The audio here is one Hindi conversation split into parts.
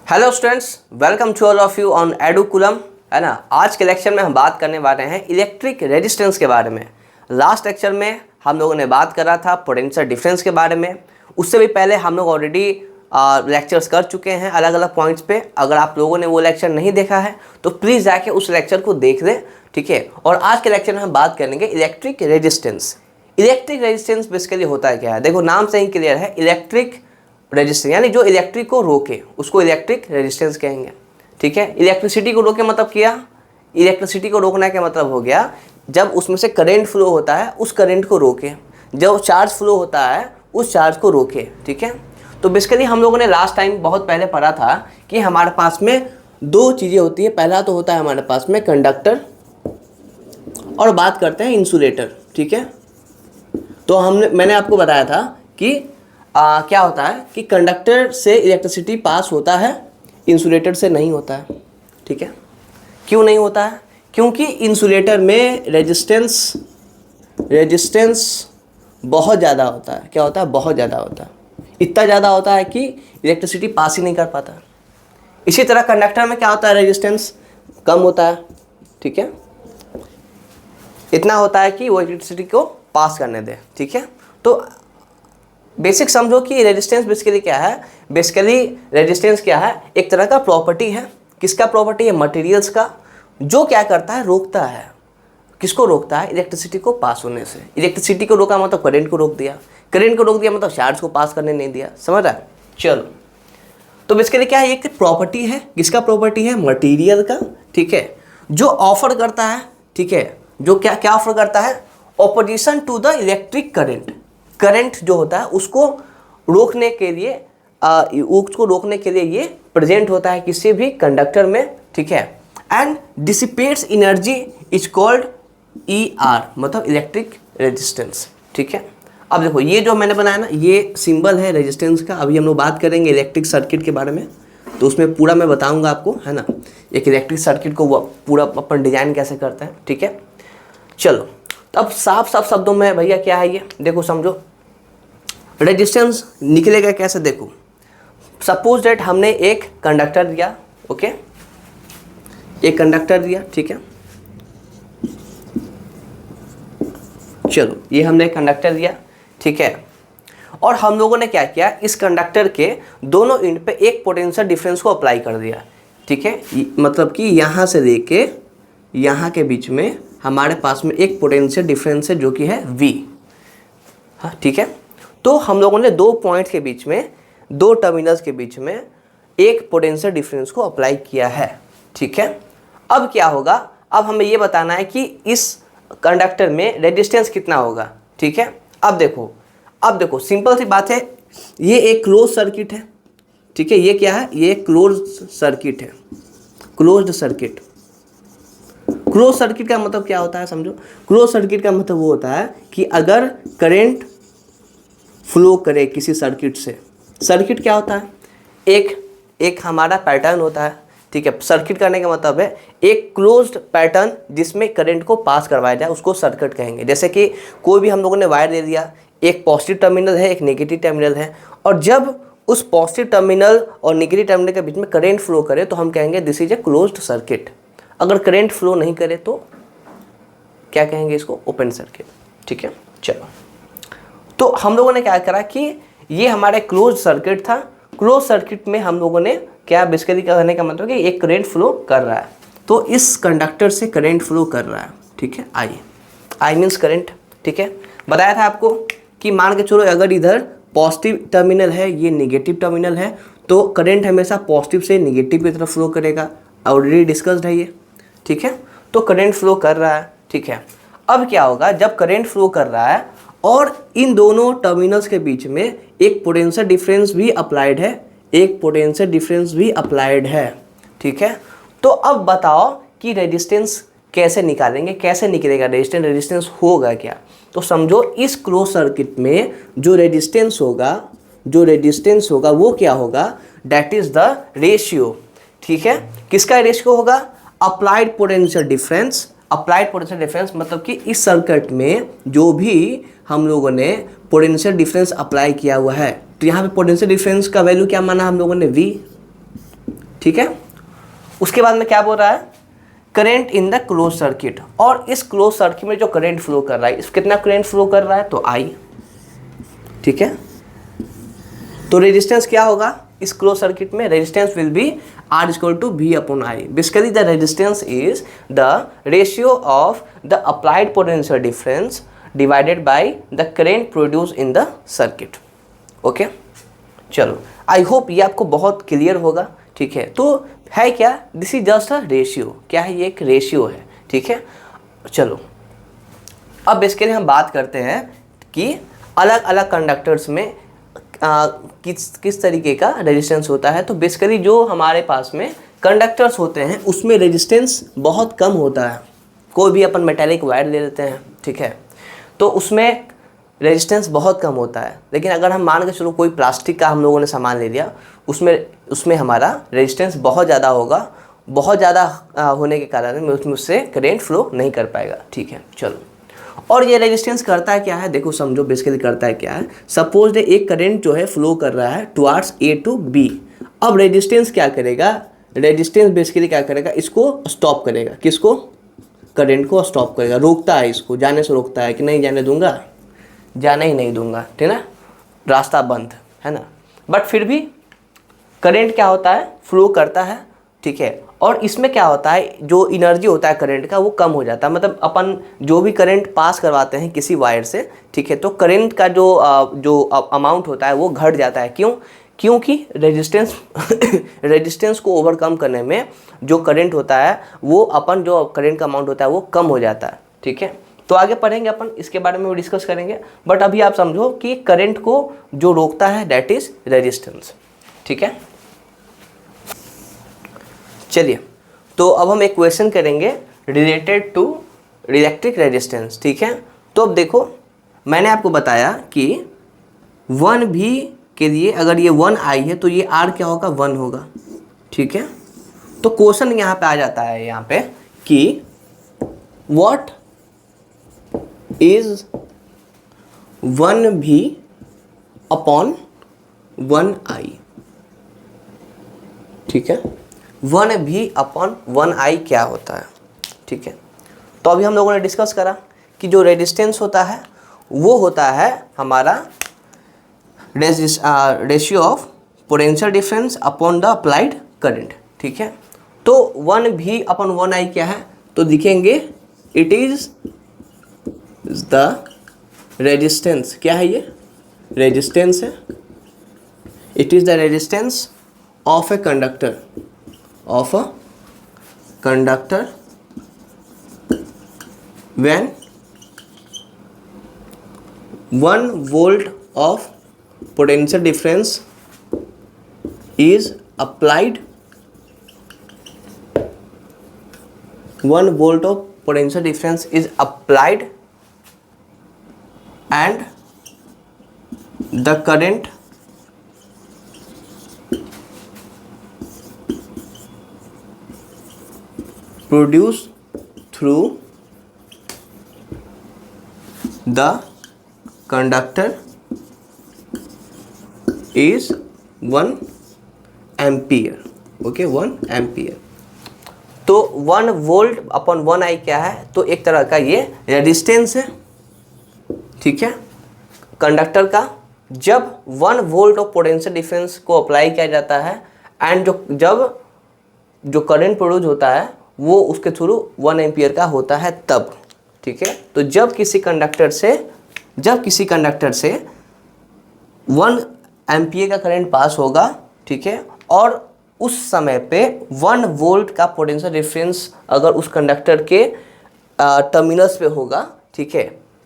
Hello students, welcome to all of you on एडुकुलम। है ना। आज के लेक्चर में हम बात करने वाले हैं इलेक्ट्रिक रेजिस्टेंस के बारे में। लास्ट लेक्चर में हम लोगों ने बात करा था पोटेंशियल डिफरेंस के बारे में। उससे भी पहले हम लोग ऑलरेडी लेक्चर्स कर चुके हैं अलग अलग पॉइंट्स पे। अगर आप लोगों ने वो लेक्चर नहीं देखा है तो प्लीज़ जाके उस लेक्चर को देख लें, ठीक है। और आज के लेक्चर में हम बात करेंगे electric resistance. Electric resistance basically होता है क्या है, देखो नाम से ही क्लियर है, इलेक्ट्रिक रेजिस्टेंस यानी जो इलेक्ट्रिक को रोके उसको इलेक्ट्रिक रेजिस्टेंस कहेंगे, ठीक है। इलेक्ट्रिसिटी को रोके मतलब क्या, इलेक्ट्रिसिटी को रोकना का मतलब हो गया जब उसमें से करंट फ्लो होता है उस करंट को रोके, जब चार्ज फ्लो होता है उस चार्ज को रोके, ठीक है। तो बेसिकली हम लोगों ने लास्ट टाइम बहुत पहले पढ़ा था कि हमारे पास में दो चीज़ें होती है। पहला तो होता है हमारे पास में कंडक्टर और बात करते हैं इंसुलेटर, ठीक है। तो मैंने आपको बताया था कि क्या होता है कि कंडक्टर से इलेक्ट्रिसिटी पास होता है, इंसुलेटर से नहीं होता है, ठीक है। क्यों नहीं होता है? क्योंकि इंसुलेटर में रेजिस्टेंस बहुत ज़्यादा होता है। क्या होता है? बहुत ज़्यादा होता है। इतना ज़्यादा होता है कि इलेक्ट्रिसिटी पास ही नहीं कर पाता। इसी तरह कंडक्टर में क्या होता है, रेजिस्टेंस कम होता है, ठीक है। इतना होता है कि वो इलेक्ट्रिसिटी को पास करने दे, ठीक है। तो बेसिक समझो कि रेजिस्टेंस बेसिकली क्या है। बेसिकली रेजिस्टेंस क्या है, एक तरह का प्रॉपर्टी है। किसका प्रॉपर्टी है? मटेरियल्स का, जो क्या करता है, रोकता है। किसको रोकता है? इलेक्ट्रिसिटी को पास होने से। इलेक्ट्रिसिटी को रोका मतलब करंट को रोक दिया, करंट को रोक दिया मतलब चार्ज को पास करने नहीं दिया। समझ रहा है? चलो, तो बेसिकली क्या है, एक प्रॉपर्टी है। किसका प्रॉपर्टी है? मटेरियल का, ठीक है। जो ऑफर करता है, ठीक है, जो क्या क्या ऑफर करता है, opposition to the electric current. Current जो होता है उसको रोकने के लिए ये प्रेजेंट होता है किसी भी कंडक्टर में, ठीक है। And dissipates energy is called ER, मतलब इलेक्ट्रिक रेजिस्टेंस, ठीक है। अब देखो ये जो मैंने बनाया ना, ये सिंबल है रेजिस्टेंस का। अभी हम लोग बात करेंगे इलेक्ट्रिक सर्किट के बारे में, तो उसमें पूरा मैं बताऊंगा आपको, है ना। एक इलेक्ट्रिक सर्किट को पूरा अपन डिजाइन कैसे करते हैं, ठीक है। चलो, अब साफ साफ शब्दों में भैया क्या है ये देखो, समझो। रेजिस्टेंस निकलेगा कैसे, देखो। सपोज दैट हमने एक कंडक्टर दिया, ओके, एक कंडक्टर दिया, ठीक है। चलो, ये हमने एक कंडक्टर दिया, ठीक है। और हम लोगों ने क्या किया, इस कंडक्टर के दोनों एंड पे एक पोटेंशियल डिफरेंस को अप्लाई कर दिया, ठीक है। मतलब कि यहाँ से लेके यहाँ के बीच में हमारे पास में एक पोटेंशियल डिफरेंस है जो कि है V, हाँ, ठीक है। तो हम लोगों ने दो पॉइंट्स के बीच में, दो टर्मिनल्स के बीच में एक पोटेंशियल डिफरेंस को अप्लाई किया है, ठीक है। अब क्या होगा, अब हमें ये बताना है कि इस कंडक्टर में रेजिस्टेंस कितना होगा, ठीक है। अब देखो सिंपल सी बात है, ये एक क्लोज सर्किट है, ठीक है। ये क्या है? ये क्लोज सर्किट है, क्लोज्ड सर्किट। क्लोज सर्किट का मतलब क्या होता है, समझो। क्लोज सर्किट का मतलब वो होता है कि अगर करंट फ्लो करे किसी सर्किट से, सर्किट क्या होता है, एक हमारा पैटर्न होता है, ठीक है। सर्किट करने का मतलब है एक क्लोज्ड पैटर्न जिसमें करंट को पास करवाया जाए, उसको सर्किट कहेंगे। जैसे कि कोई भी हम लोगों ने वायर दे दिया, एक पॉजिटिव टर्मिनल है, एक नेगेटिव टर्मिनल है, और जब उस पॉजिटिव टर्मिनल और नेगेटिव टर्मिनल के बीच में करंट फ्लो करे तो हम कहेंगे this is a closed circuit. अगर करंट फ्लो नहीं करे तो क्या कहेंगे, इसको ओपन सर्किट, ठीक है। चलो, तो हम लोगों ने क्या करा कि ये हमारा क्लोज सर्किट था। क्लोज सर्किट में हम लोगों ने क्या बेसिकली कहने का मतलब कि एक करंट फ्लो कर रहा है, तो इस कंडक्टर से करंट फ्लो कर रहा है, ठीक है। आई मीन्स करंट, ठीक है। बताया था आपको कि मान के चलो अगर इधर पॉजिटिव टर्मिनल है, ये नेगेटिव टर्मिनल है, तो करंट हमेशा पॉजिटिव से नेगेटिव की तरफ फ्लो करेगा। ऑलरेडी डिस्कस्ड है ये, ठीक है। तो करंट फ्लो कर रहा है, ठीक है। अब क्या होगा, जब करंट फ्लो कर रहा है और इन दोनों टर्मिनल्स के बीच में एक पोटेंशियल डिफरेंस भी अप्लाइड है, एक पोटेंशियल डिफरेंस भी अप्लाइड है, ठीक है। तो अब बताओ कि रेजिस्टेंस कैसे निकालेंगे, कैसे निकलेगा रेजिस्टेंस होगा क्या। तो समझो इस क्लोज सर्किट में जो रेजिस्टेंस होगा वो क्या होगा, दैट इज द रेशियो, ठीक है। किसका रेशियो होगा? Applied potential difference. Applied potential difference मतलब कि इस सर्किट में जो भी हम लोगों ने पोटेंशियल डिफरेंस अप्लाई किया हुआ है, तो यहाँ पे पोटेंशियल डिफरेंस का वैल्यू क्या माना हम लोगों ने? V, ठीक है। उसके बाद में क्या बोल रहा है, current in the close circuit, और इस क्लोज सर्किट में जो करंट फ्लो कर रहा है, इस कितना करंट फ्लो कर रहा है, तो I, ठीक है। तो रेजिस्टेंस क्या होगा इस क्लोज सर्किट में, resistance will be R equal to V upon I। Basically the resistance is the ratio of the applied potential difference divided by the current produce in the circuit. Okay, चलो आई होप ये आपको बहुत क्लियर होगा, ठीक है। तो है क्या, this is just a ratio, क्या है, ये एक रेशियो है, ठीक है। चलो अब बेसिकली हम बात करते हैं कि अलग अलग कंडक्टर्स में किस तरीके का रेजिस्टेंस होता है। तो बेसिकली जो हमारे पास में कंडक्टर्स होते हैं उसमें रेजिस्टेंस बहुत कम होता है। कोई भी अपन मेटेलिक वायर ले लेते हैं, ठीक है, तो उसमें रेजिस्टेंस बहुत कम होता है। लेकिन अगर हम मान के चलो कोई प्लास्टिक का हम लोगों ने सामान ले लिया, उसमें हमारा रेजिस्टेंस बहुत ज़्यादा होगा, बहुत ज़्यादा होने के कारण में उससे करंट फ्लो नहीं कर पाएगा, ठीक है। चलो, और ये रेजिस्टेंस करता है क्या है, देखो समझो बेसिकली करता है क्या है। सपोज एक करंट जो है फ्लो कर रहा है टुवार्ड्स A टू B। अब रेजिस्टेंस क्या करेगा, रेजिस्टेंस बेसिकली क्या करेगा, इसको स्टॉप करेगा, किसको, करंट को स्टॉप करेगा, रोकता है, इसको जाने से रोकता है कि नहीं जाने दूंगा, जाने ही नहीं दूंगा, ठीक है, रास्ता बंद है ना। बट फिर भी करंट क्या होता है, फ्लो करता है, ठीक है। और इसमें क्या होता है, जो एनर्जी होता है करंट का वो कम हो जाता है। मतलब अपन जो भी करंट पास करवाते हैं किसी वायर से, ठीक है, तो करंट का जो अमाउंट होता है वो घट जाता है। क्यों, क्योंकि रेजिस्टेंस को ओवरकम करने में जो करंट होता है वो अपन जो करंट का अमाउंट होता है वो कम हो जाता है, ठीक है। तो आगे पढ़ेंगे अपन इसके बारे में डिस्कस करेंगे। बट अभी आप समझो कि करंट को जो रोकता है दैट इज रेजिस्टेंस, ठीक है। चलिए, तो अब हम एक क्वेश्चन करेंगे रिलेटेड टू इलेक्ट्रिक रेजिस्टेंस, ठीक है। तो अब देखो, मैंने आपको बताया कि 1V के लिए अगर ये 1I है तो ये R क्या होगा, 1 होगा, ठीक है। तो क्वेश्चन यहाँ पे आ जाता है यहाँ पे कि what is 1V upon 1I, ठीक है। 1V अपॉन 1I क्या होता है, ठीक है। तो अभी हम लोगों ने डिस्कस करा कि जो रेजिस्टेंस होता है वो होता है हमारा ratio of potential difference upon the applied current, ठीक है। तो 1V अपॉन 1I क्या है, तो दिखेंगे इट इज द रेजिस्टेंस, क्या है ये, रेजिस्टेंस है, it is the resistance of a conductor, of a conductor when 1 volt of potential difference is applied, 1 volt of potential difference is applied and the current produced through the conductor is 1 ampere, okay, 1 ampere. तो 1 वोल्ट अपॉन 1I क्या है, तो एक तरह का ये रेजिस्टेंस है, ठीक है, कंडक्टर का। जब 1 वोल्ट ऑफ पोटेंशियल डिफरेंस को अप्लाई किया जाता है एंड जब जो करंट प्रोड्यूस होता है वो उसके थ्रू 1 एम्पियर का होता है तब, ठीक है। तो जब किसी कंडक्टर से 1 एम्पियर का करंट पास होगा, ठीक है, और उस समय पे 1 वोल्ट का पोटेंशियल डिफरेंस अगर उस कंडक्टर के टर्मिनल्स पे होगा, ठीक है,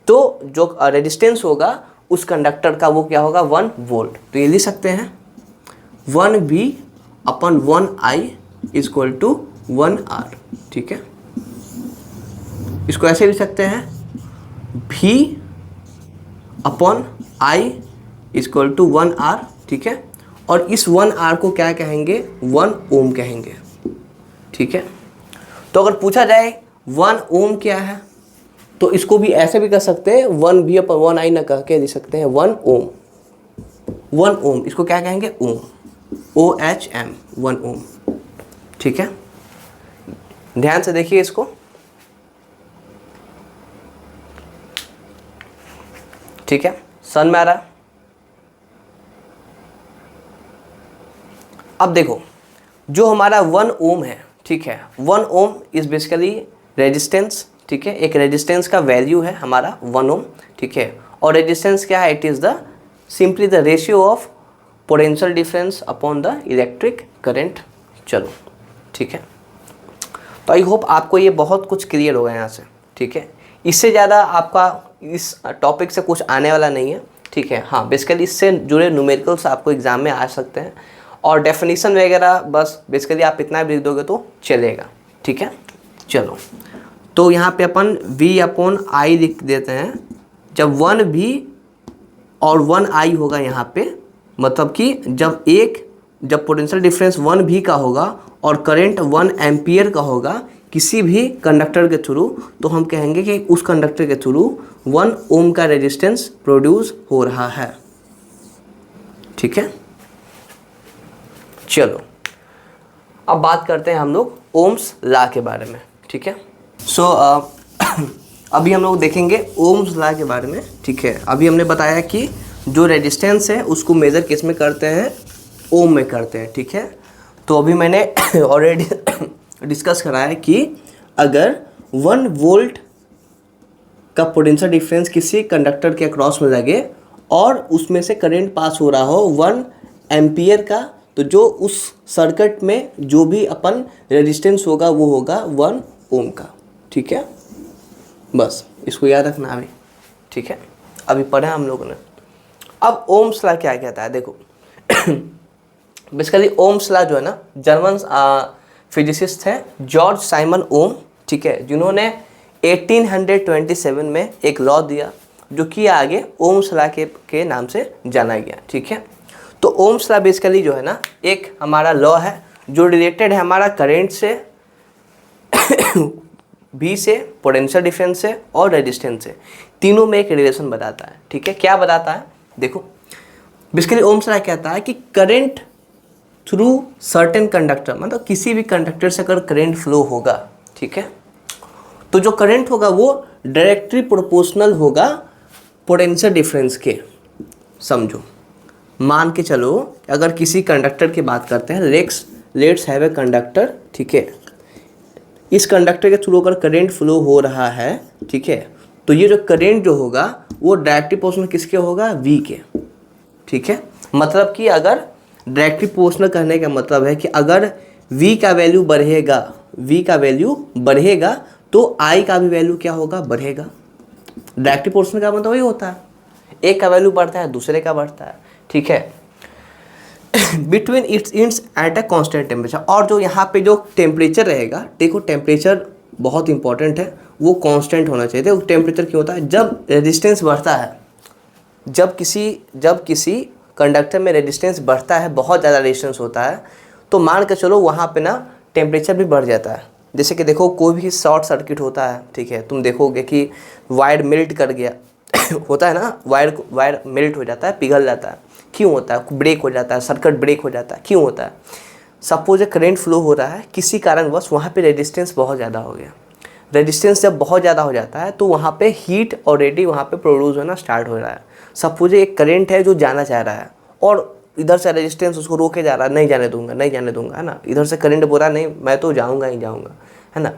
तो जो रेजिस्टेंस होगा उस कंडक्टर का वो क्या होगा, 1 वोल्ट। तो ये लिख सकते हैं 1V upon 1I is equal to 1R, ठीक है। इसको ऐसे लिख सकते हैं V upon I is equal to 1R, ठीक है। और इस 1R को क्या कहेंगे, 1 ओम कहेंगे, ठीक है। तो अगर पूछा जाए 1 ओम क्या है, तो इसको भी ऐसे भी कर सकते हैं, 1V अपॉन 1I ना कह के लिख सकते हैं 1 ओम, 1 ओम, इसको क्या कहेंगे, ओम, OHM, 1 ओम, ठीक है, ध्यान से देखिए इसको। ठीक है, समझ में आ रहा है? अब देखो जो हमारा 1 ओम है, ठीक है, 1 ओम इज बेसिकली रेजिस्टेंस, ठीक है, एक रेजिस्टेंस का वैल्यू है हमारा 1 ओम, ठीक है, और रेजिस्टेंस क्या है? It is the simply the ratio of potential difference upon the electric current. चलो ठीक है, तो आई होप आपको ये बहुत कुछ क्लियर होगा यहाँ से, ठीक है, इससे ज़्यादा आपका इस टॉपिक से कुछ आने वाला नहीं है, ठीक है। हाँ, बेसिकली इससे जुड़े न्यूमेरिकल्स आपको एग्जाम में आ सकते हैं, और डेफिनेशन वगैरह बस बेसिकली आप इतना भी लिख दोगे तो चलेगा, ठीक है। चलो, तो यहाँ पे अपन V/I लिख देते हैं। जब 1V और 1I होगा यहाँ पे, मतलब कि जब पोटेंशियल डिफरेंस 1V का होगा और करंट 1 एम्पियर का होगा किसी भी कंडक्टर के थ्रू, तो हम कहेंगे कि उस कंडक्टर के थ्रू 1 ओम का रेजिस्टेंस प्रोड्यूस हो रहा है, ठीक है। चलो अब बात करते हैं हम लोग ओम्स लॉ के बारे में, ठीक है। सो अभी हम लोग देखेंगे ओम्स लॉ के बारे में, ठीक है। अभी हमने बताया कि जो रेजिस्टेंस है उसको मेज़र किस में करते हैं? ओम में करते हैं, ठीक है। तो अभी मैंने ऑलरेडी डिस्कस करा है कि अगर 1 वोल्ट का पोटेंशियल डिफरेंस किसी कंडक्टर के अक्रॉस में लगे और उसमें से करंट पास हो रहा हो 1 एम्पियर का, तो जो उस सर्किट में जो भी अपन रेजिस्टेंस होगा वो होगा 1 ओम का, ठीक है। बस इसको याद रखना अभी, ठीक है। अभी पढ़ा हम लोगों ने। अब ओम्स लॉ क्या कहता है? देखो बेसिकली ओम्स लॉ जो है ना, जर्मन फिजिसिस्ट है जॉर्ज साइमन ओम, ठीक है, जिन्होंने 1827 में एक लॉ दिया जो कि आगे ओम्स लॉ के नाम से जाना गया, ठीक है। तो ओम्स लॉ बेसिकली जो है ना एक हमारा लॉ है जो रिलेटेड है हमारा करंट से, V से, पोटेंशियल डिफरेंस से और रेजिस्टेंस से, तीनों में एक रिलेशन बताता है, ठीक है। क्या बताता है? देखो बेसिकली ओम्स लॉ कहता है कि करंट थ्रू सर्टेन कंडक्टर, मतलब किसी भी कंडक्टर से अगर करंट फ्लो होगा, ठीक है, तो जो करंट होगा वो डायरेक्टली प्रोपोर्शनल होगा पोटेंशियल डिफरेंस के। समझो, मान के चलो अगर किसी कंडक्टर की बात करते हैं, लेट्स हैव ए कंडक्टर, ठीक है, इस कंडक्टर के थ्रू अगर करंट फ्लो हो रहा है, ठीक है, तो ये जो करंट जो होगा वो डायरेक्टली प्रोपोर्शनल किसके होगा? V के, ठीक है। मतलब कि अगर डायरेक्टली प्रोपोर्शनल करने का मतलब है कि अगर V का वैल्यू बढ़ेगा तो I का भी वैल्यू क्या होगा? बढ़ेगा। डायरेक्टली प्रोपोर्शनल का मतलब वही होता है, एक का वैल्यू बढ़ता है दूसरे का बढ़ता है, ठीक है। Between its at a constant temperature, और जो यहाँ पे जो टेम्परेचर रहेगा, देखो टेम्परेचर बहुत इंपॉर्टेंट है, वो कांस्टेंट होना चाहिए। देखो टेम्परेचर क्यों होता है? जब रेजिस्टेंस बढ़ता है, जब किसी कंडक्टर में रेजिस्टेंस बढ़ता है, बहुत ज़्यादा रेजिस्टेंस होता है, तो मान के चलो वहाँ पे ना टेम्परेचर भी बढ़ जाता है। जैसे कि देखो कोई भी शॉर्ट सर्किट होता है, ठीक है, तुम देखोगे कि वायर मेल्ट कर गया होता है ना, वायर मेल्ट हो जाता है, पिघल जाता है। क्यों होता है? ब्रेक हो जाता है, सर्किट ब्रेक हो जाता है। क्यों होता है? सपोज करंट फ्लो हो रहा है, किसी कारणवश वहाँ पे रेजिस्टेंस बहुत ज़्यादा हो गया। रेजिस्टेंस जब बहुत ज़्यादा हो जाता है तो वहाँ पे हीट ऑलरेडी वहाँ पे प्रोड्यूस होना स्टार्ट हो रहा है। सपोज एक करंट है जो जाना चाह रहा है और इधर से रेजिस्टेंस उसको रोके जा रहा है, नहीं जाने दूंगा, है ना। इधर से करंट बोल रहा नहीं मैं तो जाऊँगा ही जाऊँगा, है ना।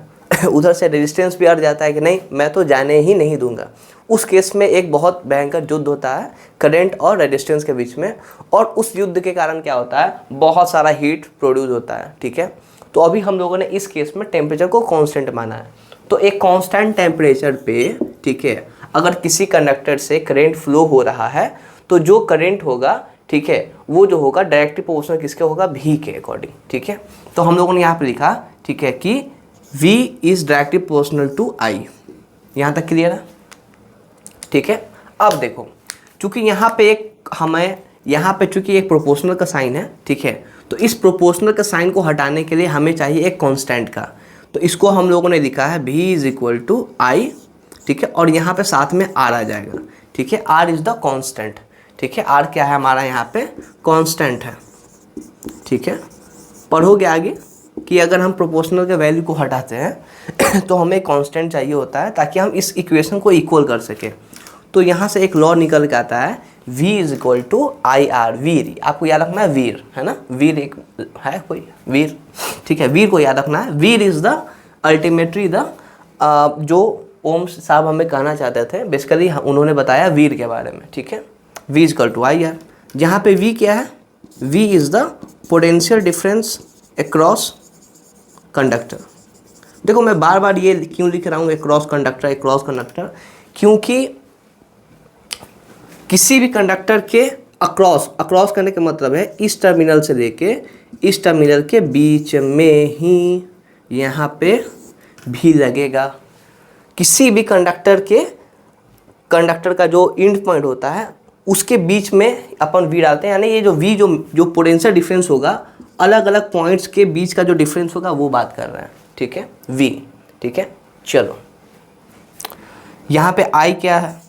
उधर से रेजिस्टेंस भी अड़ जाता है कि नहीं मैं तो जाने ही नहीं दूंगा। उस केस में एक बहुत भयंकर युद्ध होता है करंट और रेजिस्टेंस के बीच में, और उस युद्ध के कारण क्या होता है? बहुत सारा हीट प्रोड्यूस होता है, ठीक है। तो अभी हम लोगों ने इस केस में टेम्परेचर को कांस्टेंट माना है। तो एक कांस्टेंट टेम्परेचर पे, ठीक है, अगर किसी कंडक्टर से करंट फ्लो हो रहा है तो जो करंट होगा, ठीक है, वो जो होगा डायरेक्टली प्रोपोर्शनल किसके होगा? V के अकॉर्डिंग, ठीक है। तो हम लोगों ने यहाँ पे लिखा, ठीक है, कि V is directly proportional to I। यहाँ तक क्लियर है, ठीक है। अब देखो चूंकि यहाँ पे चूंकि एक प्रोपोर्शनल का साइन है, ठीक है, तो इस प्रोपोर्शनल का साइन को हटाने के लिए हमें चाहिए एक कांस्टेंट का। तो इसको हम लोगों ने लिखा है V is equal to I, ठीक है, और यहाँ पे साथ में R आ जाएगा, ठीक है। R इज द कांस्टेंट, ठीक है। R क्या है हमारा? यहाँ पे कांस्टेंट है, ठीक है। पढ़ोगे आगे कि अगर हम प्रोपोर्शनल के वैल्यू को हटाते हैं तो हमें कांस्टेंट चाहिए होता है ताकि हम इस इक्वेशन को इक्वल कर सके। तो यहाँ से एक लॉ निकल के आता है V is equal to I R, वीर। आपको याद रखना है वीर, है ना, वीर एक है कोई वीर, ठीक है, वीर को याद रखना है। वीर इज द अल्टीमेटली द जो ओम्स साहब हमें कहना चाहते थे, बेसिकली उन्होंने बताया वीर के बारे में, ठीक है। V is equal to I R, जहाँ पे V क्या है, V is the potential difference across conductor. देखो मैं बार बार ये क्यों लिख रहा हूँ अक्रॉस कंडक्टर, क्योंकि किसी भी कंडक्टर के अक्रॉस करने का मतलब है इस टर्मिनल से लेके इस टर्मिनल के बीच में ही यहाँ पे भी लगेगा। किसी भी कंडक्टर का जो एंड पॉइंट होता है उसके बीच में अपन V डालते हैं, यानी ये जो V जो पोटेंशियल डिफरेंस होगा अलग अलग पॉइंट्स के बीच का जो डिफरेंस होगा वो बात कर रहे हैं, ठीक है, V, ठीक है। चलो यहाँ पे I क्या है,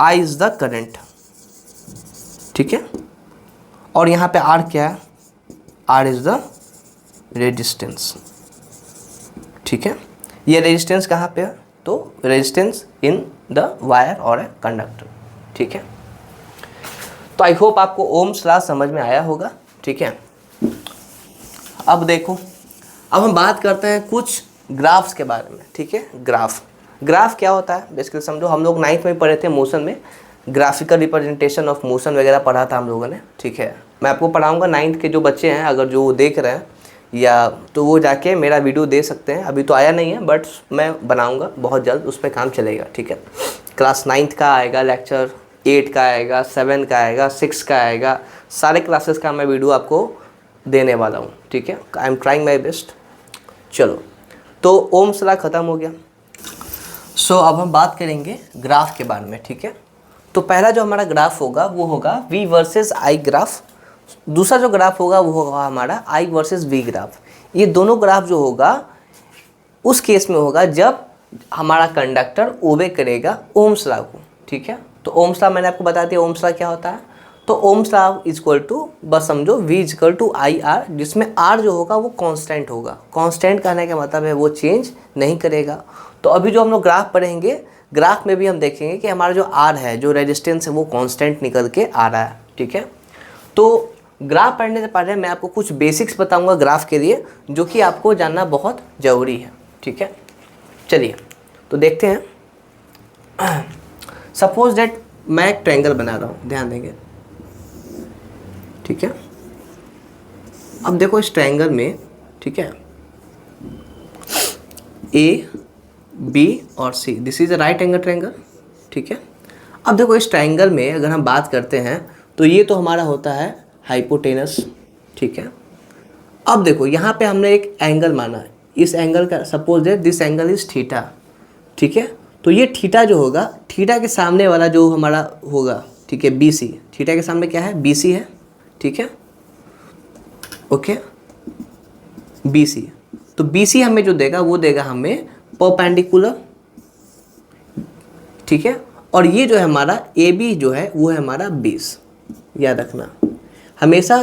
I इज द करंट, ठीक है, और यहाँ पे R क्या है, R इज द रेजिस्टेंस, ठीक है। ये रेजिस्टेंस कहाँ पे है, तो रेजिस्टेंस इन द वायर और ए कंडक्टर, ठीक है। तो आई होप आपको ओम्स लॉ समझ में आया होगा, ठीक है। अब देखो, अब हम बात करते हैं कुछ ग्राफ्स के बारे में, ठीक है। ग्राफ क्या होता है बेसिकली समझो, हम लोग 9th में पढ़े थे मोशन में, ग्राफिकल रिप्रेजेंटेशन ऑफ मोशन वगैरह पढ़ा था हम लोगों ने, ठीक है। मैं आपको पढ़ाऊंगा 9th के जो बच्चे हैं, अगर जो देख रहे हैं या तो वो जाके मेरा वीडियो दे सकते हैं, अभी तो आया नहीं है बट मैं बनाऊंगा बहुत जल्द, उस पर काम चलेगा, ठीक है। क्लास 9th का आएगा लेक्चर, 8 का आएगा, 7 का आएगा, 6 का आएगा, सारे क्लासेस का मैं वीडियो आपको देने वाला हूँ, ठीक है। I am trying my best. चलो तो ओम्स लॉ ख़त्म हो गया। सो अब हम बात करेंगे ग्राफ के बारे में, ठीक है। तो पहला जो हमारा ग्राफ होगा वो होगा V वर्सेस I ग्राफ, दूसरा जो ग्राफ होगा वो होगा हमारा I वर्सेस V ग्राफ। ये दोनों ग्राफ जो होगा उस केस में होगा जब हमारा कंडक्टर ओबे करेगा ओम्स लॉ को, ठीक है। तो ओम्स लॉ मैंने आपको बता दिया ओम्स लॉ क्या होता है। तो Ohm's law is equal to, बस समझो V is equal to I R, जिसमें R जो होगा वो कांस्टेंट होगा। कांस्टेंट कहने का मतलब है वो चेंज नहीं करेगा। तो अभी जो हम लोग ग्राफ पढ़ेंगे, ग्राफ में भी हम देखेंगे कि हमारा जो R है, जो रेजिस्टेंस है, वो कांस्टेंट निकल के आ रहा है, ठीक है। तो ग्राफ पढ़ने से पहले मैं आपको कुछ बेसिक्स बताऊंगा ग्राफ के लिए, जो कि आपको जानना बहुत ज़रूरी है, ठीक है। चलिए तो देखते हैं। सपोज दैट मैं एक ट्रायंगल बना रहा हूँ, ध्यान देंगे, ठीक है। अब देखो इस ट्रायंगल में, ठीक है, ए बी और C, this is a right angle triangle, ठीक है। अब देखो इस ट्रायंगल में अगर हम बात करते हैं तो ये तो हमारा होता है हाइपोटेनस, ठीक है। अब देखो यहाँ पे हमने एक एंगल माना है, इस एंगल का suppose that this angle is theta, ठीक है। तो ये थीटा जो होगा, थीटा के सामने वाला जो हमारा होगा, ठीक है, बी सी, थीटा के सामने क्या है, बी सी है, ठीक है, ओके, बी सी। तो बी सी हमें जो देगा वो देगा हमें परपेंडिकुलर, ठीक है। और ये जो है हमारा ए बी जो है वो है हमारा 20, याद रखना हमेशा।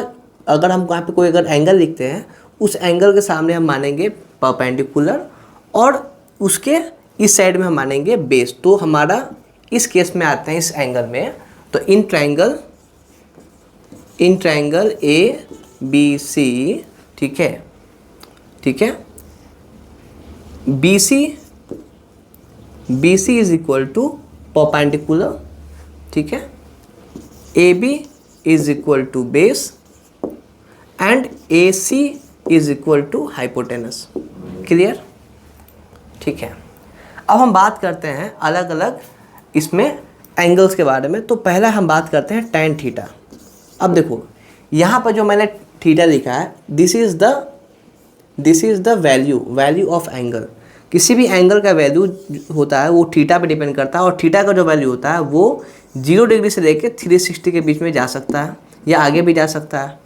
अगर हम वहाँ पे कोई अगर एंगल लिखते हैं, उस एंगल के सामने हम मानेंगे परपेंडिकुलर और उसके इस साइड में हम मानेंगे बेस। तो हमारा इस केस में आते हैं इस एंगल में, तो in triangle A B C, ठीक है, ठीक है, B C is equal to perpendicular, ठीक है, A B is equal to base and A C is equal to hypotenuse. Clear, ठीक है। अब हम बात करते हैं अलग अलग इसमें एंगल्स के बारे में। तो पहला हम बात करते हैं tan थीटा। अब देखो यहाँ पर जो मैंने थीटा लिखा है, this is the value of angle. किसी भी एंगल का वैल्यू होता है वो थीटा पे डिपेंड करता है, और थीटा का जो वैल्यू होता है वो 0 डिग्री से लेकर 360 के बीच में जा सकता है या आगे भी जा सकता है,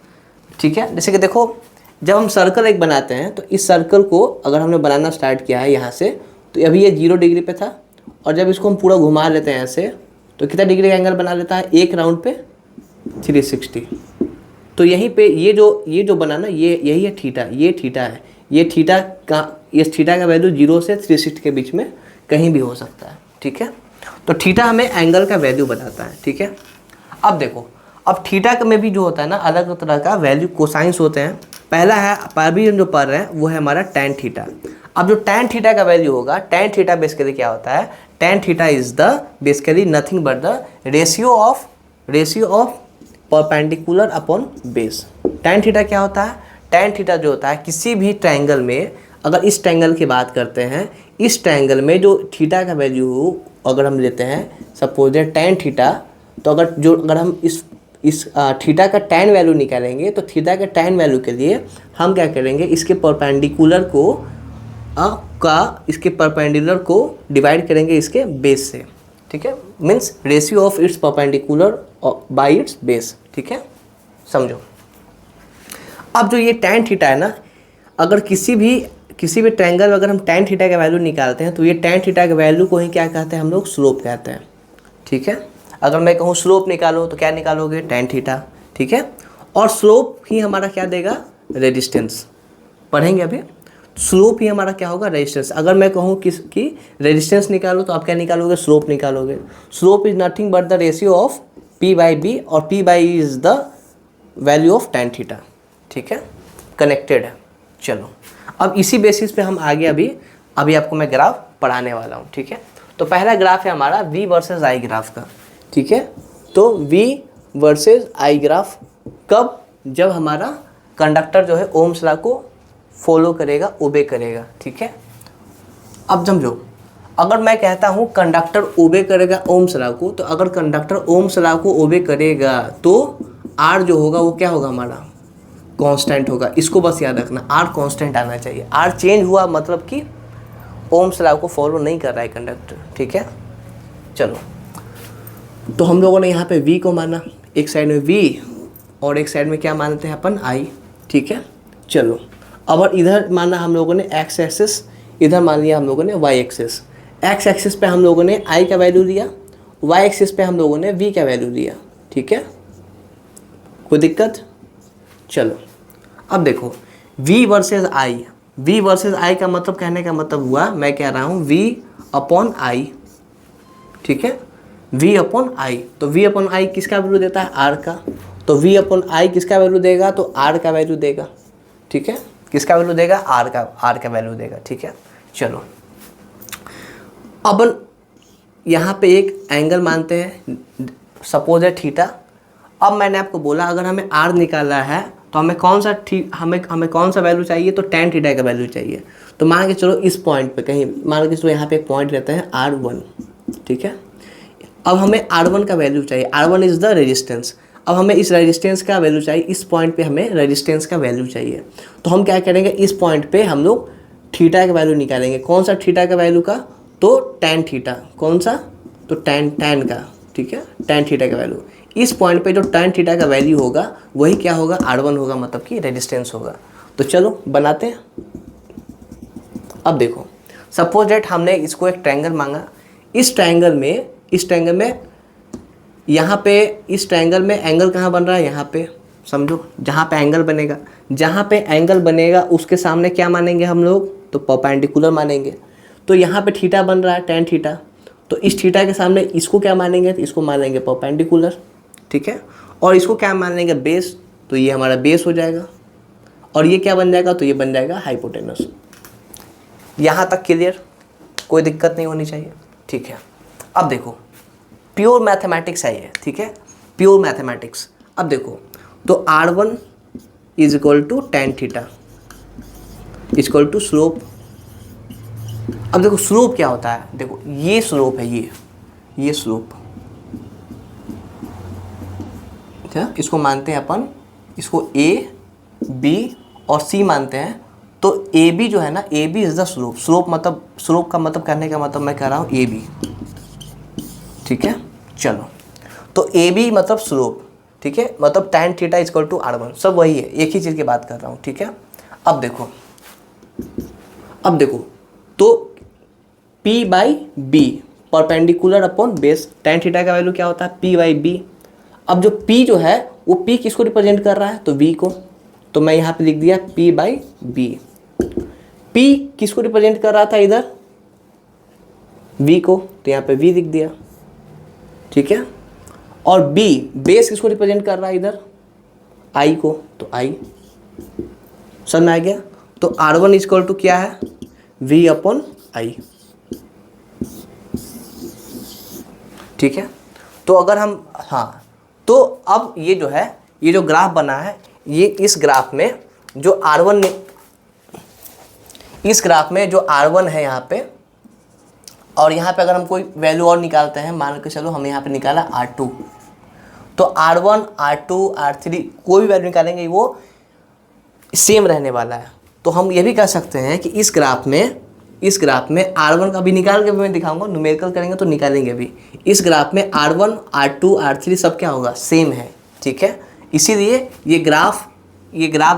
ठीक है। जैसे कि देखो जब हम सर्कल एक बनाते हैं, तो इस सर्कल को अगर हमने बनाना स्टार्ट किया है यहाँ से, तो अभी ये 0 डिग्री पे था, और जब इसको हम पूरा घुमा लेते हैं ऐसे, तो कितना डिग्री का एंगल बना लेता है, एक राउंड पे 360। तो यहीं पे ये जो बना ना, ये यही है थीटा, ये थीटा है, ये थीटा का, इस थीटा का वैल्यू 0 से 360 के बीच में कहीं भी हो सकता है, ठीक है। तो थीटा हमें एंगल का वैल्यू बताता है, ठीक है। अब देखो, अब थीटा में भी जो होता है ना, अलग अलग तरह का वैल्यू कोसाइंस होते हैं। पहला है, अभी हम जो पढ़ रहे हैं वो है हमारा टैन थीटा। अब जो टैन थीटा का वैल्यू होगा, टैन थीटा बेसिकली क्या होता है, tan theta is the basically nothing but the ratio of perpendicular upon base. Tan theta क्या होता है, टैन थीटा जो होता है किसी भी ट्रायंगल में, अगर इस ट्रायंगल की बात करते हैं, इस ट्रायंगल में जो थीटा का वैल्यू अगर हम लेते हैं, सपोज टैन थीटा, तो अगर हम इस थीटा का टैन वैल्यू निकालेंगे, तो थीटा के टैन वैल्यू के लिए हम क्या करेंगे, इसके परपेंडिकुलर को डिवाइड करेंगे इसके बेस से, ठीक है। Means ratio of its perpendicular by it's base, ठीक है, समझो। अब जो ये टैन थीटा है ना, अगर किसी भी ट्रायंगल में अगर हम टैन थीटा का वैल्यू निकालते हैं, तो ये टैन थीटा के वैल्यू को ही क्या कहते हैं हम लोग, स्लोप कहते हैं, ठीक है। अगर मैं कहूँ स्लोप निकालो तो क्या निकालोगे, टैन थीटा, ठीक है। और स्लोप ही हमारा क्या देगा, रेजिस्टेंस, पढ़ेंगे अभी। स्लोप ही हमारा क्या होगा, रेजिस्टेंस। अगर मैं कहूँ कि रेजिस्टेंस निकालो, तो आप क्या निकालोगे, स्लोप निकालोगे। Slope is nothing but the ratio of P by B, और P by is the value of tan theta, ठीक है, कनेक्टेड है। चलो, अब इसी बेसिस पे हम आगे अभी आपको मैं ग्राफ पढ़ाने वाला हूँ, ठीक है। तो पहला ग्राफ है हमारा V वर्सेस I ग्राफ का, ठीक है। तो V वर्सेस I ग्राफ कब, जब हमारा कंडक्टर जो है ओम्स लॉ को फॉलो करेगा, ओबे करेगा, ठीक है। अब समझो, अगर मैं कहता हूँ कंडक्टर ओबे करेगा ओम्स लॉ को, तो अगर कंडक्टर ओम्स लॉ को ओबे करेगा तो R जो होगा वो क्या होगा, हमारा कांस्टेंट होगा। इसको बस याद रखना, R कांस्टेंट आना चाहिए। R चेंज हुआ मतलब कि ओम्स लॉ को फॉलो नहीं कर रहा है कंडक्टर, ठीक है। चलो, तो हम लोगों ने यहाँ पे V को माना, एक साइड में V और एक साइड में क्या मानते हैं अपन, I, ठीक है। चलो, अब इधर माना हम लोगों ने x एक्सिस, इधर मान लिया हम लोगों ने y एक्सिस। x एक्सिस पे हम लोगों ने I का वैल्यू लिया, y एक्सिस पे हम लोगों ने V का वैल्यू लिया, ठीक है। कोई दिक्कत? चलो, अब देखो V वर्सेस I का मतलब, कहने का मतलब हुआ, मैं कह रहा हूँ V अपॉन I, ठीक है, V अपॉन I। तो V अपॉन I किसका वैल्यू देता है, R का। तो V अपॉन I किसका वैल्यू देगा, तो R का वैल्यू देगा, ठीक है। किसका वैल्यू देगा, R का वैल्यू देगा, ठीक है। चलो, अब यहाँ पे एक एंगल मानते हैं, सपोज है थीटा। अब मैंने आपको बोला अगर हमें R निकालना है तो हमें कौन सा वैल्यू चाहिए, तो टैन थीटा का वैल्यू चाहिए। तो मान के चलो इस पॉइंट पे कहीं, मान के चलो यहाँ पे एक पॉइंट रहता है R1, ठीक है। अब हमें R1 का वैल्यू चाहिए, R1 इज़ द रेजिस्टेंस। अब हमें इस रेजिस्टेंस का वैल्यू चाहिए, इस पॉइंट पे हमें रेजिस्टेंस का वैल्यू चाहिए। तो हम क्या करेंगे, इस पॉइंट पे हम लोग थीटा का वैल्यू निकालेंगे। कौन सा थीटा का वैल्यू का, तो टैन थीटा। कौन सा, तो टैन का, ठीक है, टैन थीटा का वैल्यू। इस पॉइंट पे जो टैन थीटा का वैल्यू होगा वही क्या होगा, R1 होगा, मतलब कि रेजिस्टेंस होगा। तो चलो बनाते हैं। अब देखो, सपोज डेट हमने इसको एक ट्रायंगल मांगा। इस ट्रायंगल में यहाँ पे, इस ट्रायंगल में एंगल कहाँ बन रहा है, यहाँ पे समझो, जहाँ पे एंगल बनेगा उसके सामने क्या मानेंगे हम लोग, तो परपेंडिकुलर मानेंगे। तो यहाँ पे थीटा बन रहा है, टैन थीटा। तो इस थीटा के सामने इसको क्या मानेंगे, तो इसको मान लेंगे परपेंडिकुलर, ठीक है। और इसको क्या मान लेंगे, बेस। तो ये हमारा बेस हो जाएगा, और ये क्या बन जाएगा, तो ये बन जाएगा हाइपोटेनस। यहाँ तक क्लियर, कोई दिक्कत नहीं होनी चाहिए, ठीक है। अब देखो, प्योर मैथमेटिक्स है ये, ठीक है, प्योर मैथमेटिक्स। अब देखो, तो R1 is equal to tan theta equal to slope. अब देखो स्लोप क्या होता है, देखो ये स्लोप है, ये स्लोप, ठीक, इसको मानते हैं अपन, इसको A, B और C मानते हैं। तो AB जो है ना, AB is the slope. Slope का मतलब, करने का मतलब मैं कह रहा हूँ AB, ठीक है। चलो, तो AB मतलब स्लोप, ठीक है, मतलब tan theta equal to R1, सब वही है, एक ही चीज़ की बात कर रहा हूँ, ठीक है। अब देखो, तो P by B perpendicular upon base, tan theta का वैल्यू क्या होता है, P बाई B। अब जो P जो है वो P किसको रिप्रेजेंट कर रहा है, तो V को। तो मैं यहाँ पे लिख दिया P बाई B। P किसको रिप्रेजेंट कर रहा था इधर, V को, तो यहाँ पे V लिख दिया, ठीक है। और B बेस किसको रिप्रेजेंट कर रहा है इधर, I को, तो I, समझ में आ गया। तो R1 इक्वल टू क्या है, V अपॉन I, ठीक है। तो अगर हम, हाँ, तो अब ये जो है, ये जो ग्राफ बना है, ये इस ग्राफ में जो R1 ने, इस ग्राफ में जो R1 है यहाँ पे, और यहाँ पे अगर हम कोई वैल्यू और निकालते हैं, मान के चलो हम यहाँ पे निकाला R2, तो R1, R2, R3 कोई भी वैल्यू निकालेंगे वो सेम रहने वाला है। तो हम ये भी कह सकते हैं कि इस ग्राफ में R1 का भी निकाल के मैं दिखाऊंगा, न्यूमेरिकल करेंगे तो निकालेंगे भी। इस ग्राफ में R1, R2, R3 सब क्या होगा, सेम है, ठीक है। इसीलिए ये ग्राफ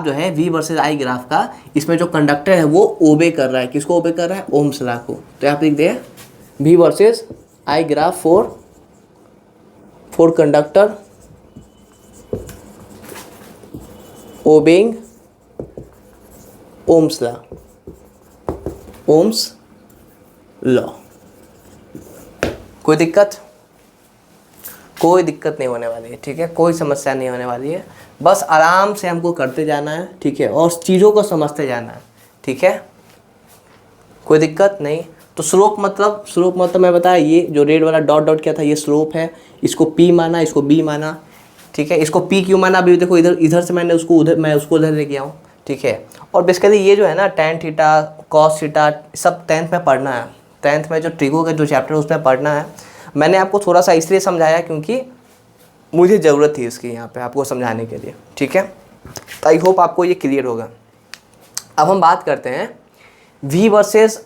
जो है V वर्सेस I ग्राफ का, इसमें जो कंडक्टर है वो ओबे कर रहा है, किसको ओबे कर रहा है, ओम्स लॉ को। तो यहाँ पे लिख दिया V versus I graph for conductor obeying Ohm's law. कोई दिक्कत नहीं होने वाली है, ठीक है, कोई समस्या नहीं होने वाली है, बस आराम से हमको करते जाना है, ठीक है, और चीज़ों को समझते जाना है, ठीक है, कोई दिक्कत नहीं। तो स्लोप मतलब मैं बताया, ये जो रेड वाला डॉट क्या था, ये स्लोप है, इसको P माना, इसको B माना, ठीक है। इसको P क्यों माना, अभी देखो इधर से मैंने उसको उधर लेके आऊँ, ठीक है। और बेसिकली ये जो है ना, tan थीटा cos थीटा सब 10th में पढ़ना है, 10th में जो ट्रिगो का जो चैप्टर उसमें पढ़ना है। मैंने आपको थोड़ा सा इसलिए समझाया क्योंकि मुझे ज़रूरत थी इसकी यहाँ पे आपको समझाने के लिए, ठीक है। तो आई होप आपको ये क्लियर होगा। अब हम बात करते हैं V versus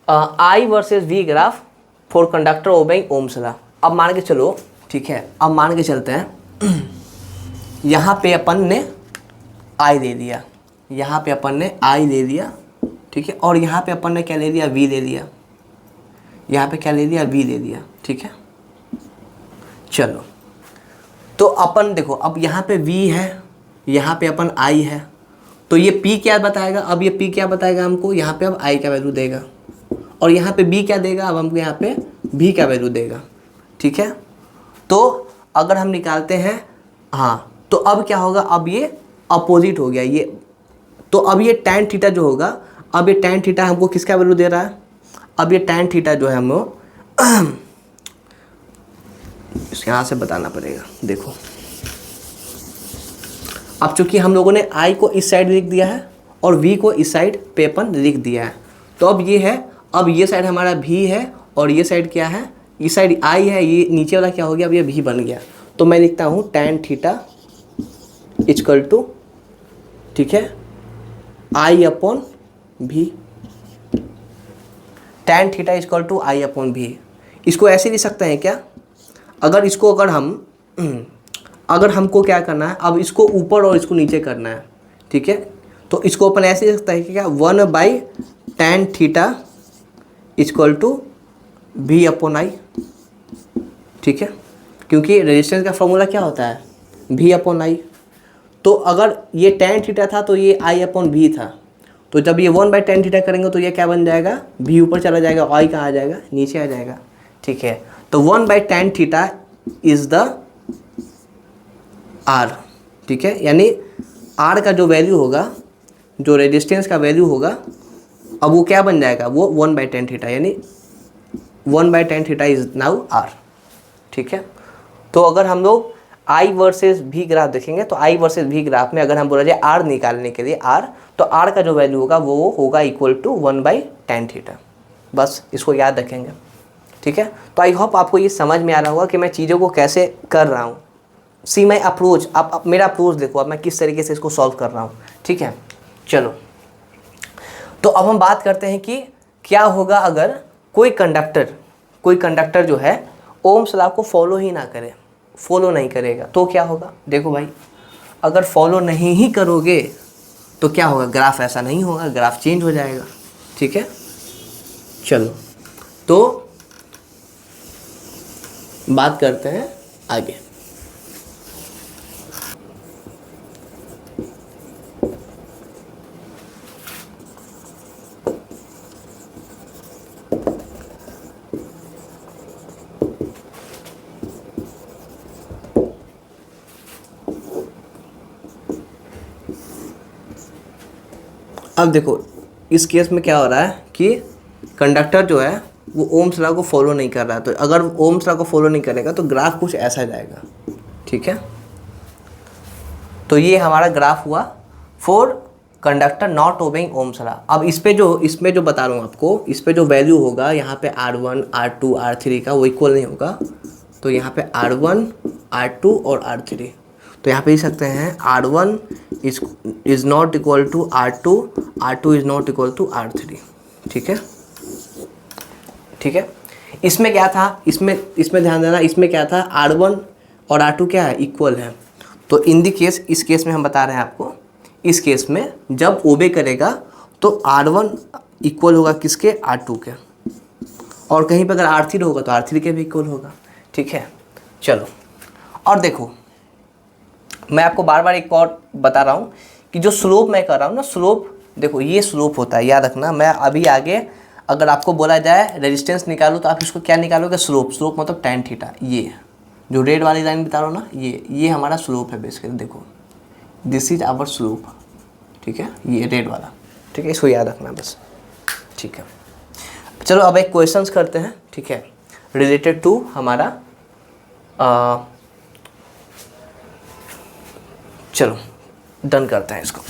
I versus V graph for conductor obeying Ohm's law. अब मान के चलो, ठीक है, अब मान के चलते हैं यहाँ पे अपन ने I ले लिया, यहाँ पे अपन ने I ले लिया, ठीक है, और यहाँ पे अपन ने क्या ले लिया, V ले लिया, यहाँ पे क्या ले लिया, V ले लिया, ठीक है। चलो, तो अपन देखो, अब यहाँ पे V है, यहाँ पे अपन I है, तो ये P क्या बताएगा, अब ये P क्या बताएगा हमको, यहाँ पे अब I का वैल्यू देगा, और यहाँ पे B क्या देगा, अब हमको यहाँ पे V का वैल्यू देगा, ठीक है। तो अगर हम निकालते हैं, हाँ, तो अब क्या होगा, अब ये अपोजिट हो गया ये, तो अब ये tan थीटा जो होगा, अब ये tan थीटा हमको किसका वैल्यू दे रहा है, अब ये tan थीटा जो है हमको इसके यहाँ से बताना पड़ेगा। देखो, अब चूंकि हम लोगों ने I को इस साइड लिख दिया है और V को इस साइड पे अपन लिख दिया है, तो अब ये है, अब ये साइड हमारा V है और ये साइड क्या है, इस साइड I है, ये नीचे वाला क्या हो गया, अब ये V बन गया। तो मैं लिखता हूँ tan थीटा इक्वल टू, ठीक है, I upon V, tan theta equal to I upon V। इसको ऐसे लिख सकते हैं क्या, अगर हमको क्या करना है, अब इसको ऊपर और इसको नीचे करना है, ठीक है, तो इसको अपन ऐसे लिख सकते हैं कि क्या, 1/tan theta equal to V upon I, ठीक है, क्योंकि रेजिस्टेंस का फॉर्मूला क्या होता है, V अपॉन I। तो अगर ये tan थीटा था तो ये I अपॉन V था, तो जब ये 1/tan थीटा करेंगे तो ये क्या बन जाएगा, V ऊपर चला जाएगा, I कहाँ आ जाएगा, नीचे आ जाएगा, ठीक है। तो 1/tan theta is the R, ठीक है, यानी R का जो वैल्यू होगा, जो रेजिस्टेंस का वैल्यू होगा, अब वो क्या बन जाएगा, वो 1/tan थीटा, यानी 1/tan theta is now R, ठीक है। तो अगर हम लोग I वर्सेस V ग्राफ देखेंगे, तो I वर्सेस V ग्राफ में अगर हम बोला जाए R निकालने के लिए R, तो R का जो वैल्यू होगा वो होगा इक्वल टू 1/tan थीटा, बस इसको याद रखेंगे, ठीक है। तो आई होप आपको ये समझ में आ रहा होगा कि मैं चीज़ों को कैसे कर रहा हूँ। सी माई अप्रोच, आप मेरा अप्रोच देखो, अब मैं किस तरीके से इसको सॉल्व कर रहा हूँ, ठीक है। चलो, तो अब हम बात करते हैं कि क्या होगा अगर कोई कंडक्टर जो है ओम्स लॉ को फॉलो नहीं करेगा, तो क्या होगा। देखो भाई, अगर फॉलो नहीं ही करोगे तो क्या होगा, ग्राफ ऐसा नहीं होगा, ग्राफ चेंज हो जाएगा, ठीक है। चलो, तो बात करते हैं आगे। अब देखो इस केस में क्या हो रहा है कि कंडक्टर जो है वो ओम्स लॉ को फॉलो नहीं कर रहा है, तो अगर ओम्स लॉ को फॉलो नहीं करेगा तो ग्राफ कुछ ऐसा जाएगा, ठीक है। तो ये हमारा ग्राफ हुआ for conductor not obeying Ohm's law. अब इसमें जो बता रहा हूँ आपको, इस पे जो वैल्यू होगा यहाँ पे R1 R2 R3 का वो इक्वल नहीं होगा, तो यहाँ पे R1 R2 और R3, तो यहाँ पे लिख सकते हैं R1 is not equal to R2, R2 is not equal to R3, ठीक है, ठीक है। इसमें क्या था, इसमें ध्यान देना, इसमें क्या था R1 और R2 क्या है, इक्वल है। तो इन दी केस, इस केस में हम बता रहे हैं आपको, इस केस में जब ओबे करेगा तो R1 इक्वल होगा किसके, R2 के, और कहीं पर अगर R3 होगा तो R3 के भी इक्वल होगा, ठीक है। चलो और देखो मैं आपको बार बार एक और बता रहा हूँ कि जो स्लोप मैं कर रहा हूँ ना, स्लोप देखो ये स्लोप होता है, याद रखना। मैं अभी आगे अगर आपको बोला जाए रेजिस्टेंस निकालो तो आप इसको क्या निकालोगे, स्लोप। स्लोप मतलब टैन थीटा, ये जो रेड वाली लाइन बता रहा हूँ ना, ये हमारा स्लोप है बेसिकली। देखो दिस इज आवर स्लोप, ठीक है, ये रेड वाला, ठीक है, इसको याद रखना बस, ठीक है। चलो अब एक क्वेश्चंस करते हैं, ठीक है, रिलेटेड टू हमारा चलो डन करते हैं इसको।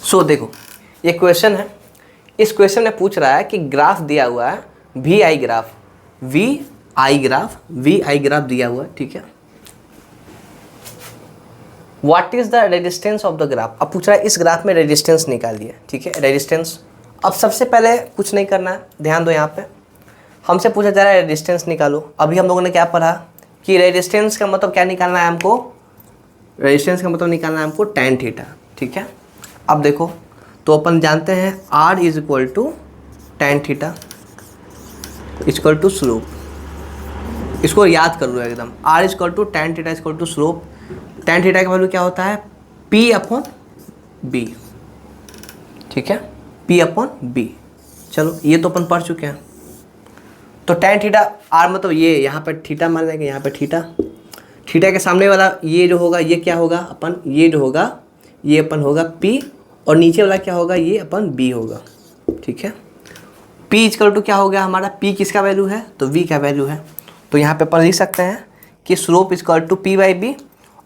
सो देखो ये क्वेश्चन है, इस क्वेश्चन में पूछ रहा है कि ग्राफ दिया हुआ है वी आई ग्राफ दिया हुआ है, ठीक है। What is the resistance of the graph. अब पूछ रहा है इस ग्राफ में रेजिस्टेंस निकालिए, ठीक है, रेजिस्टेंस। अब सबसे पहले कुछ नहीं करना है, ध्यान दो, यहाँ पे हमसे पूछा जा रहा है रेजिस्टेंस निकालो। अभी हम लोगों ने क्या पढ़ा कि रेजिस्टेंस का मतलब क्या निकालना है हमको, रेजिस्टेंस का मतलब निकालना है हमको टैन थीटा, ठीक है। अब देखो तो अपन जानते हैं R is equal to tan theta equal to slope. इसको याद कर लो एकदम, R is equal to tan theta equal to slope. Tan theta का वैल्यू क्या होता है, P अपॉन B, ठीक है, P अपॉन B। चलो ये तो अपन पढ़ चुके हैं। तो टैन थीटा R मतलब ये यहाँ पर थीटा मान लेंगे, यहाँ पर थीटा के सामने वाला ये जो होगा ये क्या होगा अपन, ये जो होगा ये अपन होगा P, और नीचे वाला क्या होगा, ये अपन B होगा, ठीक है। P इक्वल टू क्या हो गया हमारा, P किसका वैल्यू है, तो V का वैल्यू है। तो यहाँ पे अपन लिख सकते हैं कि slope equal to P by B,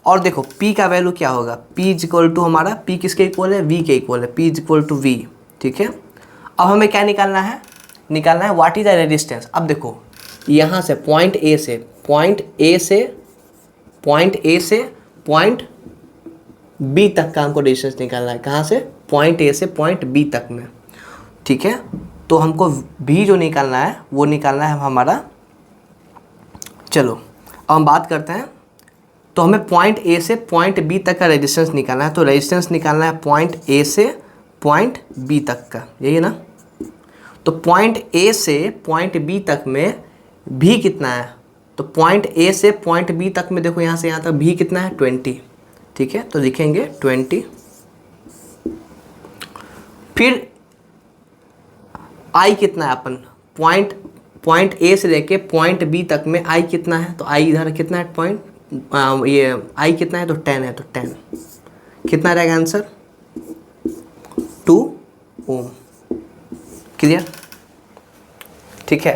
और देखो P का वैल्यू क्या होगा, P इक्वल टू हमारा, P किसके इक्वल है, V के इक्वल है, P इक्वल टू V, ठीक है। अब हमें क्या निकालना है व्हाट इज द रेजिस्टेंस। अब देखो यहाँ से पॉइंट A से पॉइंट B तक का हमको रेजिस्टेंस निकालना है। कहाँ से, पॉइंट A से पॉइंट B तक में, ठीक है। तो हमको B जो निकालना है वो निकालना है हमारा। चलो अब हम बात करते हैं, तो हमें पॉइंट A से पॉइंट B तक का रेजिस्टेंस निकालना है। तो रेजिस्टेंस निकालना है पॉइंट A से पॉइंट B तक का, यही है ना। तो पॉइंट A से पॉइंट B तक में भी कितना है, तो पॉइंट A से पॉइंट B तक में देखो यहाँ से यहाँ तक भी कितना है 20, ठीक है। तो लिखेंगे 20। फिर I कितना है अपन, पॉइंट A से लेके पॉइंट B तक में I कितना है, तो I इधर कितना है पॉइंट, ये I कितना है, तो 10 है। तो 10 कितना रहेगा आंसर, 2 ओम। क्लियर, ठीक है।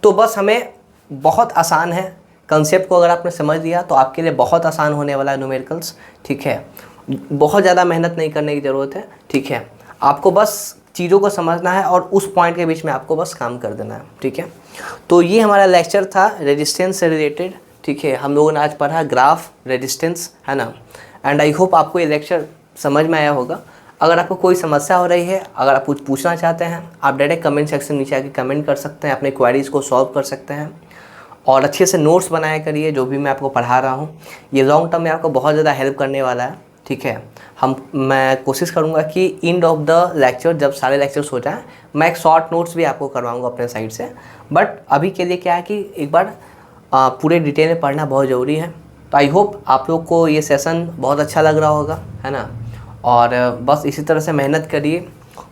तो बस हमें बहुत आसान है, कंसेप्ट को अगर आपने समझ लिया तो आपके लिए बहुत आसान होने वाला है न्यूमेरिकल्स, ठीक है। बहुत ज़्यादा मेहनत नहीं करने की ज़रूरत है, ठीक है। आपको बस चीज़ों को समझना है और उस पॉइंट के बीच में आपको बस काम कर देना है, ठीक है। तो ये हमारा लेक्चर था रेजिस्टेंस से रिलेटेड, ठीक है। हम लोगों ने आज पढ़ा ग्राफ, रेजिस्टेंस, है ना। एंड आई होप आपको ये लेक्चर समझ में आया होगा। अगर आपको कोई समस्या हो रही है, अगर आप कुछ पूछना चाहते हैं, आप डायरेक्ट कमेंट सेक्शन नीचे आके कमेंट कर सकते हैं, अपने क्वेरीज़ को सॉल्व कर सकते हैं। और अच्छे से नोट्स बनाया करिए जो भी मैं आपको पढ़ा रहा हूँ, ये लॉन्ग टर्म में आपको बहुत ज़्यादा हेल्प करने वाला है, ठीक है। मैं कोशिश करूँगा कि एंड ऑफ द लेक्चर जब सारे लेक्चर्स हो जाएं मैं एक शॉर्ट नोट्स भी आपको करवाऊँगा अपने साइड से, बट अभी के लिए क्या है कि एक बार पूरे डिटेल में पढ़ना बहुत ज़रूरी है। तो आई होप आप लोग को ये सेशन बहुत अच्छा लग रहा होगा, है ना। और बस इसी तरह से मेहनत करिए,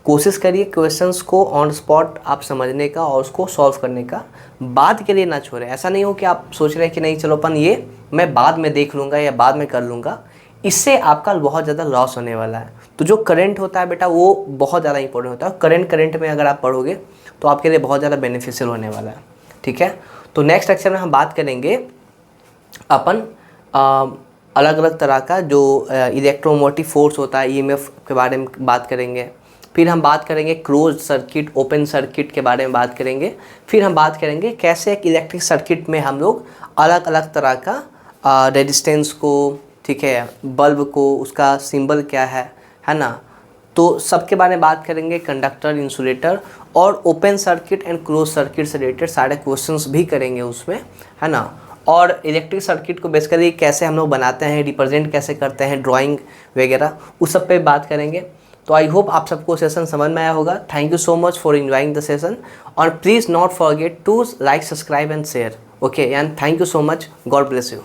कोशिश करिए क्वेश्चंस को ऑन स्पॉट आप समझने का और उसको सॉल्व करने का, बाद के लिए ना छोड़ें। ऐसा नहीं हो कि आप सोच रहे हैं कि नहीं चलो अपन ये मैं बाद में देख लूँगा या बाद में कर लूँगा, इससे आपका बहुत ज़्यादा लॉस होने वाला है। तो जो करंट होता है बेटा वो बहुत ज़्यादा इंपॉर्टेंट होता है, करंट में अगर आप पढ़ोगे तो आपके लिए बहुत ज़्यादा बेनिफिशियल होने वाला है, ठीक है। तो नेक्स्ट लेक्चर में हम बात करेंगे अपन अलग अलग तरह का जो इलेक्ट्रोमोटिव फोर्स होता है, ईएमएफ के बारे में बात करेंगे। फिर हम बात करेंगे क्लोज सर्किट, ओपन सर्किट के बारे में बात करेंगे। फिर हम बात करेंगे कैसे एक इलेक्ट्रिक सर्किट में हम लोग अलग अलग तरह का रेजिस्टेंस को, ठीक है, बल्ब को, उसका सिंबल क्या है ना, तो सबके बारे में बात करेंगे। कंडक्टर, इंसुलेटर और open circuit and close circuit से रिलेटेड सारे क्वेश्चंस भी करेंगे उसमें, है ना। और इलेक्ट्रिक सर्किट को बेसिकली कैसे हम लोग बनाते हैं, रिप्रेजेंट कैसे करते हैं, ड्राइंग वगैरह, उस सब पे बात करेंगे। तो आई होप आप सबको सेशन समझ में आया होगा। Thank you so much for enjoying the session और please not forget to like, subscribe and share, okay, and thank you so much, God bless you.